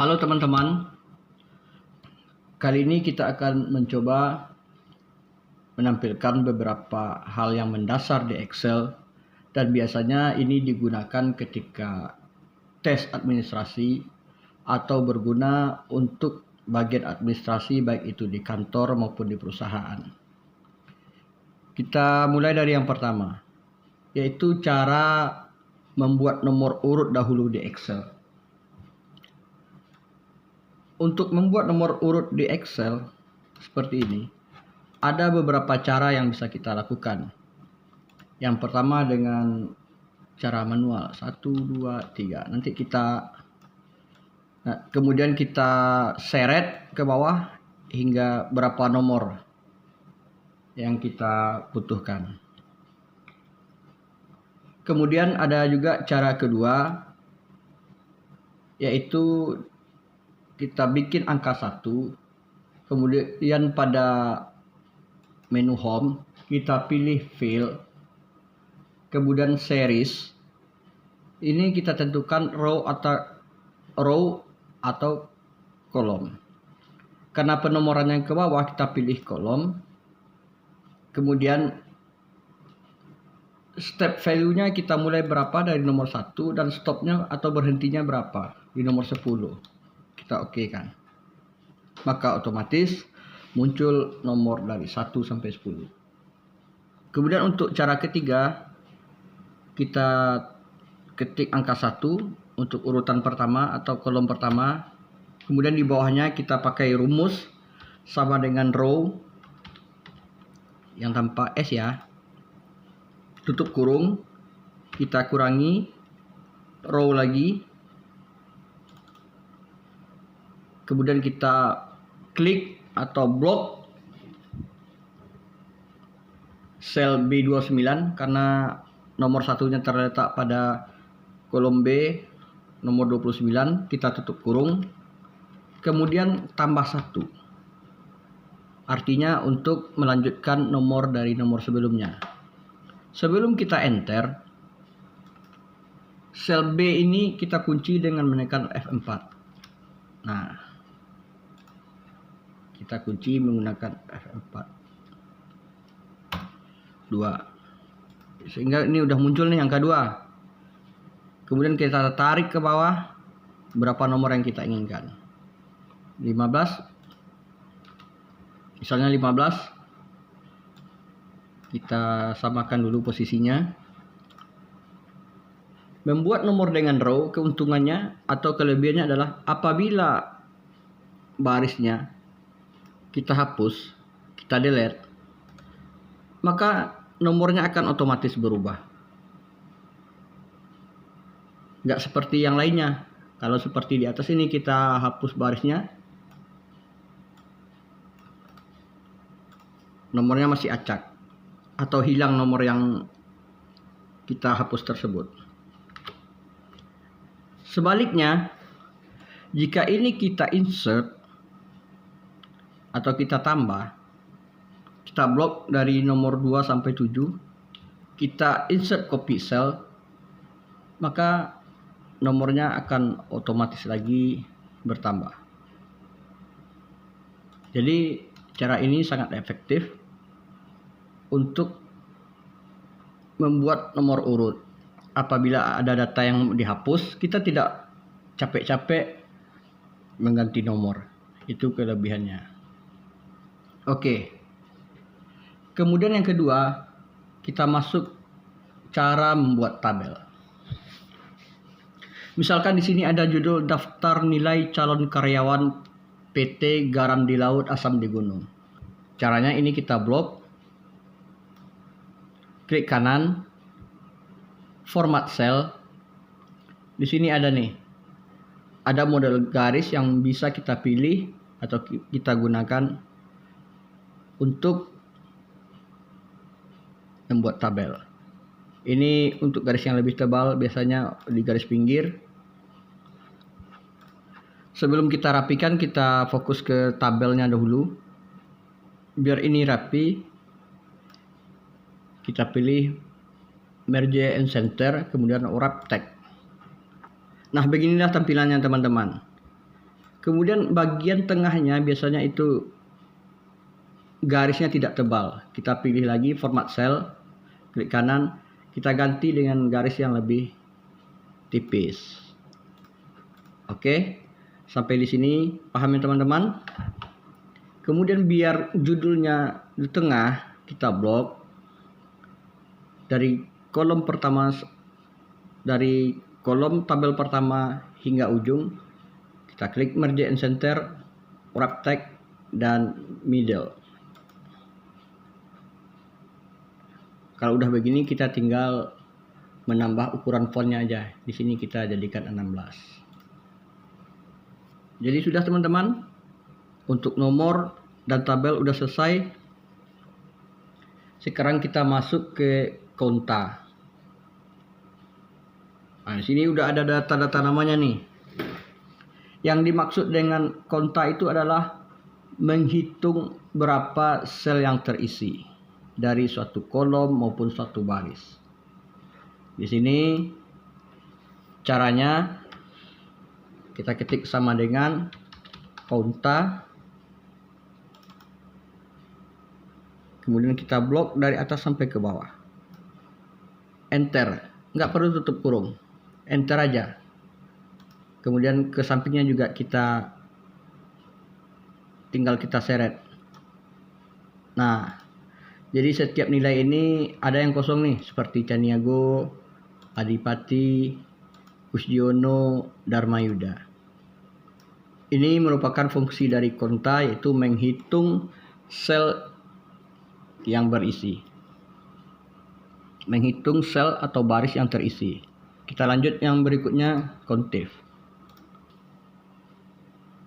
Halo teman-teman, kali ini kita akan mencoba menampilkan beberapa hal yang mendasar di Excel dan biasanya ini digunakan ketika tes administrasi atau berguna untuk bagian administrasi baik itu di kantor maupun di perusahaan. Kita mulai dari yang pertama, yaitu cara membuat nomor urut dahulu di Excel. Untuk membuat nomor urut di Excel seperti ini, ada beberapa cara yang bisa kita lakukan. Yang pertama dengan cara manual, 1, 2, 3. Nanti kemudian kita seret ke bawah hingga berapa nomor yang kita butuhkan. Kemudian ada juga cara kedua, yaitu kita bikin angka 1, kemudian pada menu home kita pilih fill, kemudian series. Ini kita tentukan row atau kolom. Karena penomoran yang ke bawah kita pilih kolom. Kemudian step value-nya kita mulai berapa dari nomor 1 dan stopnya atau berhentinya berapa di nomor 10. Kita oke kan. Maka otomatis muncul nomor dari 1 sampai 10. Kemudian untuk cara ketiga, kita ketik angka 1 untuk urutan pertama atau kolom pertama. Kemudian di bawahnya kita pakai rumus sama dengan row yang tanpa S ya. Tutup kurung, kita kurangi row lagi. Kemudian kita klik atau blok sel B29 karena nomor satunya terletak pada kolom B nomor 29, kita tutup kurung. Kemudian tambah 1. Artinya untuk melanjutkan nomor dari nomor sebelumnya. Sebelum kita enter, sel B ini kita kunci dengan menekan F4. Nah, kita kunci menggunakan F4 2 sehingga ini udah muncul nih angka 2. Kemudian kita tarik ke bawah berapa nomor yang kita inginkan. 15, misalnya 15, kita samakan dulu posisinya. Membuat nomor dengan row, keuntungannya atau kelebihannya adalah apabila barisnya kita hapus, kita delete, maka nomornya akan otomatis berubah. Nggak seperti yang lainnya. Kalau seperti di atas ini kita hapus barisnya, nomornya masih acak atau hilang nomor yang kita hapus tersebut. Sebaliknya, jika ini kita insert atau kita tambah, kita blok dari nomor 2 sampai 7, kita insert copy cell, maka nomornya akan otomatis lagi bertambah. Jadi cara ini sangat efektif untuk membuat nomor urut. Apabila ada data yang dihapus, kita tidak capek-capek mengganti nomor. Itu kelebihannya. Oke. Kemudian yang kedua, kita masuk cara membuat tabel. Misalkan di sini ada judul daftar nilai calon karyawan PT Garam di Laut Asam di Gunung. Caranya ini kita blok, klik kanan, format cell. Di sini ada nih, ada model garis yang bisa kita pilih atau kita gunakan untuk membuat tabel. Ini untuk garis yang lebih tebal, biasanya di garis pinggir. Sebelum kita rapikan, kita fokus ke tabelnya dahulu. Biar ini rapi, kita pilih merge and center, kemudian wrap tag. Nah, beginilah tampilannya teman-teman. Kemudian bagian tengahnya biasanya itu garisnya tidak tebal. Kita pilih lagi format cell, klik kanan, kita ganti dengan garis yang lebih tipis. Oke, sampai di sini paham ya teman-teman? Kemudian biar judulnya di tengah, kita blok dari kolom pertama, dari kolom tabel pertama hingga ujung. Kita klik merge and center, wrap text, dan middle. Kalau udah begini kita tinggal menambah ukuran fontnya aja. Di sini kita jadikan 16. Jadi sudah teman-teman, untuk nomor dan tabel udah selesai. Sekarang kita masuk ke konta. Nah, di sini udah ada data-data namanya nih. Yang dimaksud dengan konta itu adalah menghitung berapa sel yang terisi dari suatu kolom maupun suatu baris. Di sini caranya kita ketik sama dengan konta, kemudian kita blok dari atas sampai ke bawah, enter, nggak perlu tutup kurung, enter aja. Kemudian ke sampingnya juga tinggal kita seret. Nah, jadi setiap nilai ini ada yang kosong nih, seperti Caniago, Adipati, Kusdiono, Dharmayuda. Ini merupakan fungsi dari konta, yaitu menghitung sel yang berisi, menghitung sel atau baris yang terisi. Kita lanjut yang berikutnya, kontif.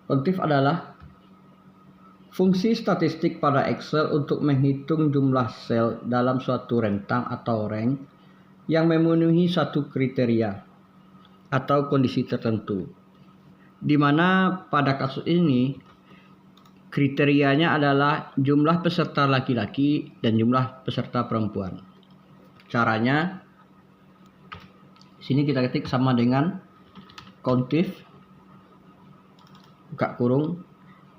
Kontif adalah fungsi statistik pada Excel untuk menghitung jumlah sel dalam suatu rentang atau rank yang memenuhi satu kriteria atau kondisi tertentu. Di mana pada kasus ini kriterianya adalah jumlah peserta laki-laki dan jumlah peserta perempuan. Caranya, sini kita ketik sama dengan kontif, buka kurung,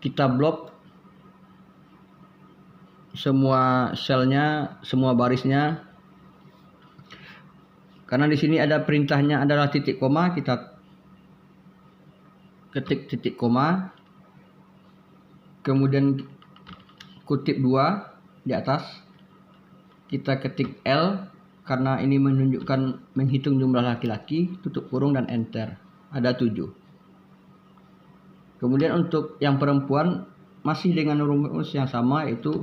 kita blok semua selnya, semua barisnya. Karena di sini ada perintahnya adalah titik koma, kita ketik titik koma, kemudian kutip 2 di atas, kita ketik L karena ini menunjukkan menghitung jumlah laki-laki, tutup kurung dan enter. Ada 7. Kemudian untuk yang perempuan masih dengan rumus yang sama, yaitu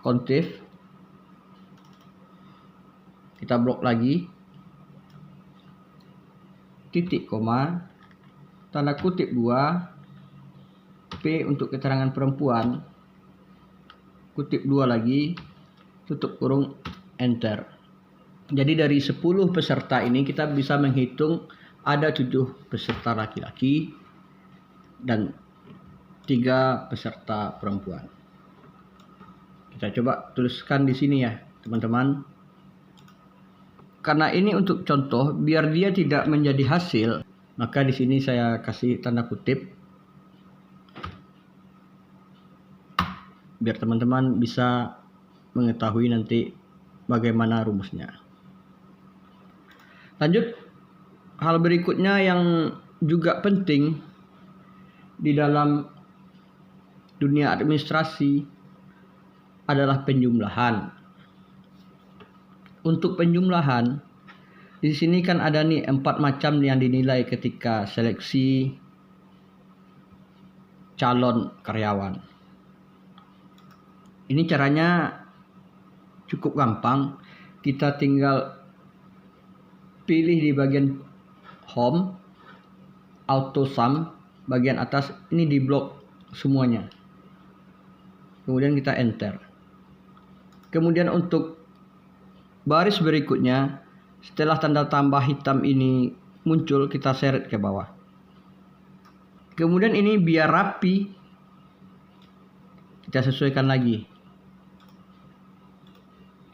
kontif, kita blok lagi, titik koma, tanda kutip 2, P untuk keterangan perempuan, kutip 2 lagi, tutup kurung, enter. Jadi dari 10 peserta ini kita bisa menghitung ada 7 peserta laki-laki dan 3 peserta perempuan. Kita coba tuliskan di sini ya, teman-teman. Karena ini untuk contoh, biar dia tidak menjadi hasil, maka di sini saya kasih tanda kutip biar teman-teman bisa mengetahui nanti bagaimana rumusnya. Lanjut, hal berikutnya yang juga penting di dalam dunia administrasi adalah penjumlahan. Untuk penjumlahan, di sini kan ada nih 4 macam yang dinilai ketika seleksi calon karyawan. Ini caranya cukup gampang. Kita tinggal pilih di bagian home, auto sum, bagian atas ini di blok semuanya. Kemudian kita enter. Kemudian untuk baris berikutnya, setelah tanda tambah hitam ini muncul, kita seret ke bawah. Kemudian ini biar rapi, kita sesuaikan lagi.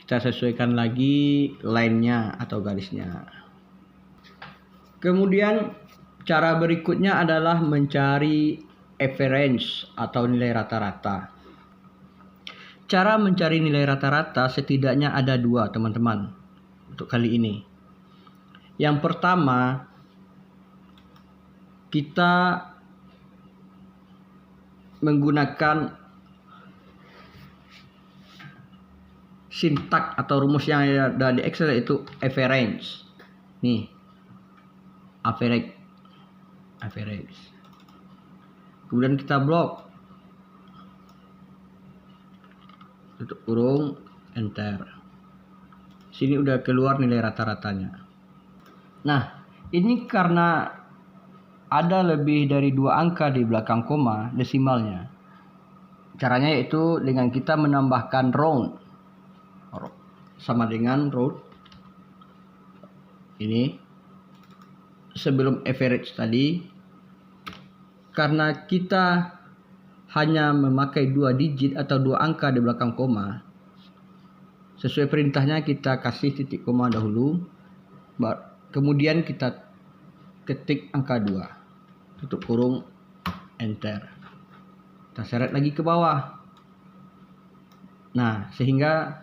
Kita sesuaikan lagi line-nya atau garisnya. Kemudian cara berikutnya adalah mencari average atau nilai rata-rata. Cara mencari nilai rata-rata setidaknya ada dua, teman-teman, untuk kali ini. Yang pertama, kita menggunakan sintak atau rumus yang ada di Excel, yaitu average. Nih, average. Kemudian kita blok, tutup kurung, enter. Sini udah keluar nilai rata-ratanya. Nah, ini karena ada lebih dari 2 angka di belakang koma desimalnya. Caranya yaitu dengan kita menambahkan round. Sama dengan round. Ini sebelum average tadi. Karena kita hanya memakai 2 digit atau 2 angka di belakang koma, sesuai perintahnya kita kasih titik koma dahulu, kemudian kita ketik angka 2, tutup kurung, enter. Kita seret lagi ke bawah. Nah, sehingga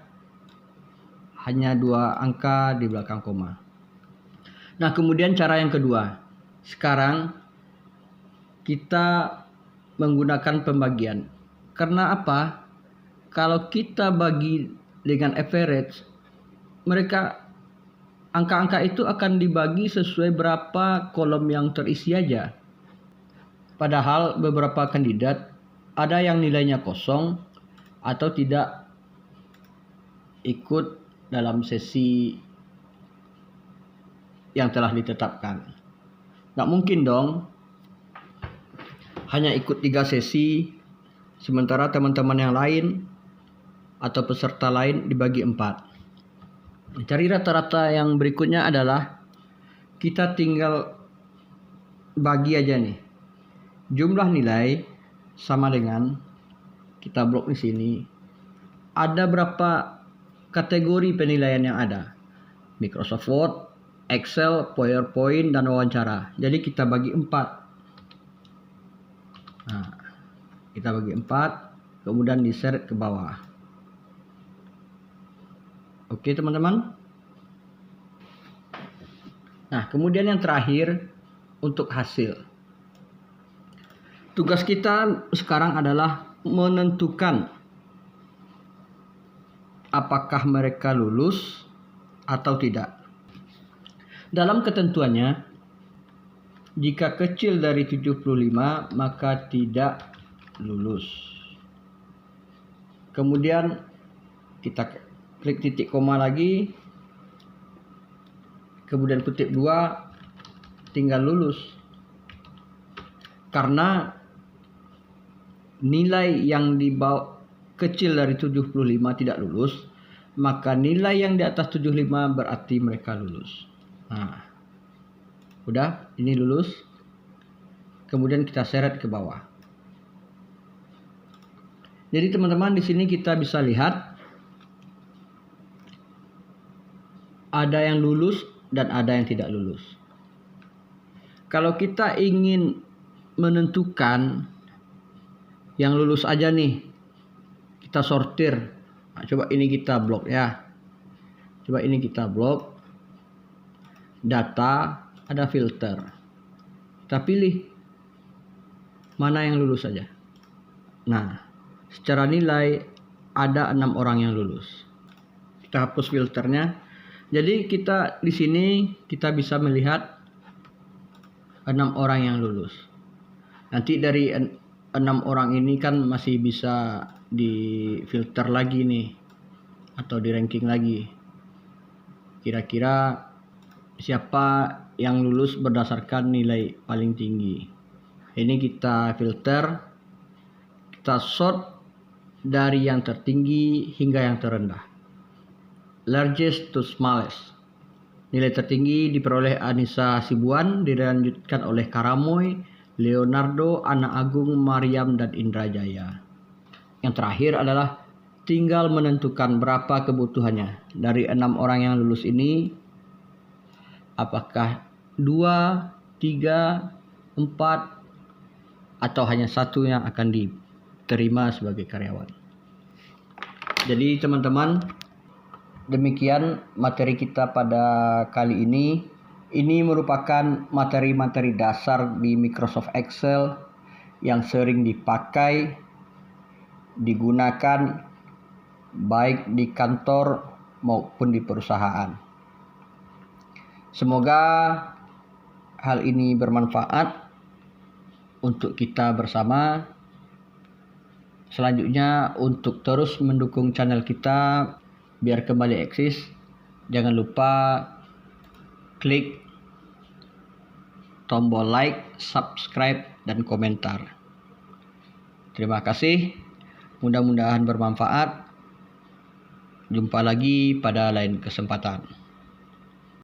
hanya 2 angka di belakang koma. Nah, kemudian cara yang kedua. Sekarang kita menggunakan pembagian. Karena apa? Kalau kita bagi dengan average, angka-angka itu akan dibagi sesuai berapa kolom yang terisi aja. Padahal beberapa kandidat ada yang nilainya kosong atau tidak ikut dalam sesi yang telah ditetapkan. Nggak mungkin dong hanya ikut 3 sesi, sementara teman-teman yang lain atau peserta lain dibagi 4. Cari rata-rata yang berikutnya adalah kita tinggal bagi aja nih. Jumlah nilai sama dengan, kita blok di sini. Ada berapa kategori penilaian yang ada? Microsoft Word, Excel, PowerPoint, dan wawancara. Jadi kita bagi 4. Nah, kita bagi 4, kemudian diseret ke bawah. Oke, teman-teman. Nah, kemudian yang terakhir untuk hasil. Tugas kita sekarang adalah menentukan apakah mereka lulus atau tidak. Dalam ketentuannya, jika kecil dari 75 maka tidak lulus. Kemudian kita klik titik koma lagi, kemudian kutip 2, tinggal lulus. Karena nilai yang di bawah kecil dari 75 tidak lulus, maka nilai yang di atas 75 berarti mereka lulus. Nah, udah, ini lulus. Kemudian kita seret ke bawah. Jadi teman-teman, di sini kita bisa lihat ada yang lulus dan ada yang tidak lulus. Kalau kita ingin menentukan yang lulus aja nih, kita sortir. Nah, coba ini kita blok ya. Coba ini kita blok. Data, ada filter. Kita pilih mana yang lulus saja. Nah, secara nilai ada 6 orang yang lulus. Kita hapus filternya. Jadi kita di sini kita bisa melihat 6 orang yang lulus. Nanti dari 6 orang ini kan masih bisa difilter lagi nih, atau di ranking lagi. Kira-kira siapa yang lulus berdasarkan nilai paling tinggi. Ini kita filter, kita sort dari yang tertinggi hingga yang terendah. Largest to smallest. Nilai tertinggi diperoleh Anissa Sibuan, dilanjutkan oleh Karamoy, Leonardo, Ana Agung, Mariam, dan Indra Jaya. Yang terakhir adalah tinggal menentukan berapa kebutuhannya. Dari 6 orang yang lulus ini, apakah 2, 3, 4, atau hanya satu yang akan diterima sebagai karyawan. Jadi teman-teman, demikian materi kita pada kali ini. Ini merupakan materi-materi dasar di Microsoft Excel yang sering dipakai, digunakan baik di kantor maupun di perusahaan. Semoga hal ini bermanfaat untuk kita bersama. Selanjutnya, untuk terus mendukung channel kita biar kembali eksis, jangan lupa klik tombol like, subscribe, dan komentar. Terima kasih, mudah-mudahan bermanfaat. Jumpa lagi pada lain kesempatan.